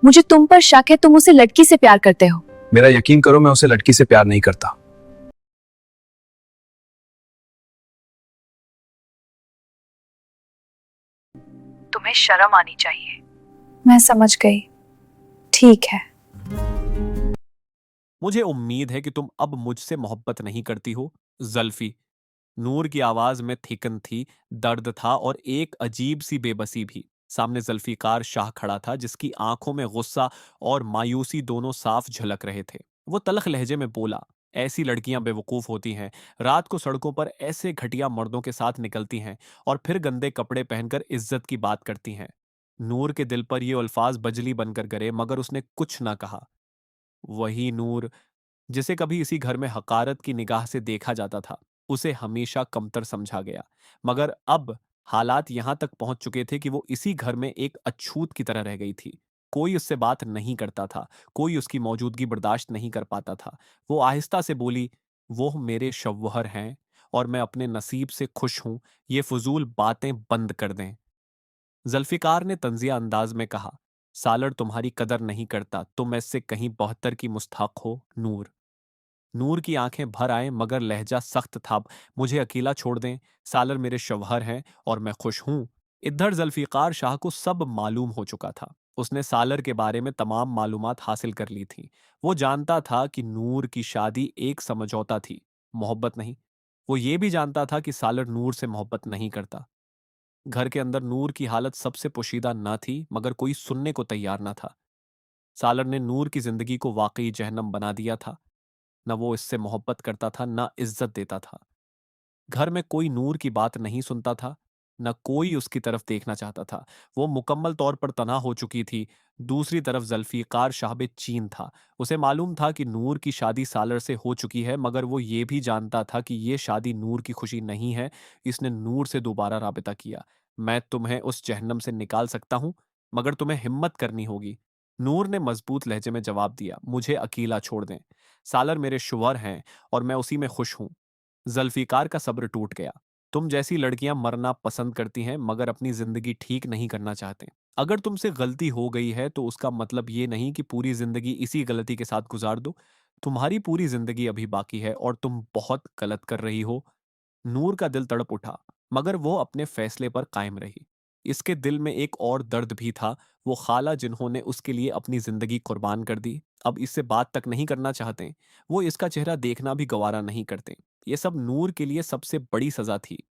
मुझे तुम पर शक है, तुम उसे लड़की से प्यार करते हो। मेरा यकीन करो, मैं उसे लड़की से प्यार नहीं करता। तुम्हें शर्म आनी चाहिए। मैं समझ गई। ठीक है। मुझे उम्मीद है कि तुम अब मुझसे मोहब्बत नहीं करती हो, जल्फी। नूर की आवाज में थिकन थी, दर्द था और एक अजीब सी बेबसी भी। सामने जुल्फिकार शाह खड़ा था, जिसकी आंखों में गुस्सा और मायूसी दोनों साफ झलक रहे थे। वो तलख लहजे में बोला, ऐसी लड़कियां बेवकूफ होती हैं, रात को सड़कों पर ऐसे घटिया मर्दों के साथ निकलती हैं और फिर गंदे कपड़े पहनकर इज्जत की बात करती हैं। नूर के दिल पर ये अल्फाज बजली बनकर गिरे, मगर उसने कुछ ना कहा। वही नूर जिसे कभी इसी घर में हकारत की निगाह से देखा जाता था, उसे हमेशा कमतर समझा गया। मगर अब हालात यहां तक पहुंच चुके थे कि वो इसी घर में एक अछूत की तरह रह गई थी। कोई उससे बात नहीं करता था, कोई उसकी मौजूदगी बर्दाश्त नहीं कर पाता था। वो आहिस्ता से बोली, वो मेरे शव्हर हैं और मैं अपने नसीब से खुश हूं। ये फजूल बातें बंद कर दें। जुल्फिकार ने तंजिया अंदाज में कहा, सालर तुम्हारी कदर नहीं करता, तुम ऐसे कहीं 72 की मुस्तहक हो। नूर नूर की आंखें भर आए, मगर लहजा सख्त था। मुझे अकेला छोड़ दें, सालर मेरे शवहर हैं और मैं खुश हूं। इधर जुल्फिकार शाह को सब मालूम हो चुका था। उसने सालर के बारे में तमाम मालूमात हासिल कर ली थी। वो जानता था कि नूर की शादी एक समझौता थी, मोहब्बत नहीं। वो ये भी जानता था कि सालर नूर से मोहब्बत नहीं करता। घर के अंदर नूर की हालत सबसे पोशीदा न थी, मगर कोई सुनने को तैयार न था। सालर ने नूर की जिंदगी को वाकई जहन्नम बना दिया था। न वो इससे मोहब्बत करता था, न इज्जत देता था। घर में कोई नूर की बात नहीं सुनता था, न कोई उसकी तरफ देखना चाहता था। वो मुकम्मल तौर पर तनहा हो चुकी थी। दूसरी तरफ जुल्फिकार शाहब चीन था। उसे मालूम था कि नूर की शादी सालर से हो चुकी है, मगर वो ये भी जानता था कि ये शादी नूर की खुशी नहीं है। इसने नूर से दोबारा राबिता किया। मैं तुम्हें उस जहन्नम से निकाल सकता हूं, मगर तुम्हें हिम्मत करनी होगी। नूर ने मजबूत लहजे में जवाब दिया, मुझे अकेला छोड़ दें। सालर मेरे शुवर हैं और मैं उसी में खुश हूं। जुल्फिकार का सब्र टूट गया। तुम जैसी लड़कियां मरना पसंद करती हैं, मगर अपनी जिंदगी ठीक नहीं करना चाहते। अगर तुमसे गलती हो गई है तो उसका मतलब ये नहीं कि पूरी जिंदगी इसी गलती के साथ गुजार दो। तुम्हारी पूरी जिंदगी अभी बाकी है और तुम बहुत गलत कर रही हो। नूर का दिल तड़प उठा, मगर वो अपने फैसले पर कायम रही। इसके दिल में एक और दर्द भी था, वो खाला जिन्होंने उसके लिए अपनी जिंदगी कुर्बान कर दी, अब इससे बात तक नहीं करना चाहते। वो इसका चेहरा देखना भी गवारा नहीं करते। ये सब नूर के लिए सबसे बड़ी सजा थी।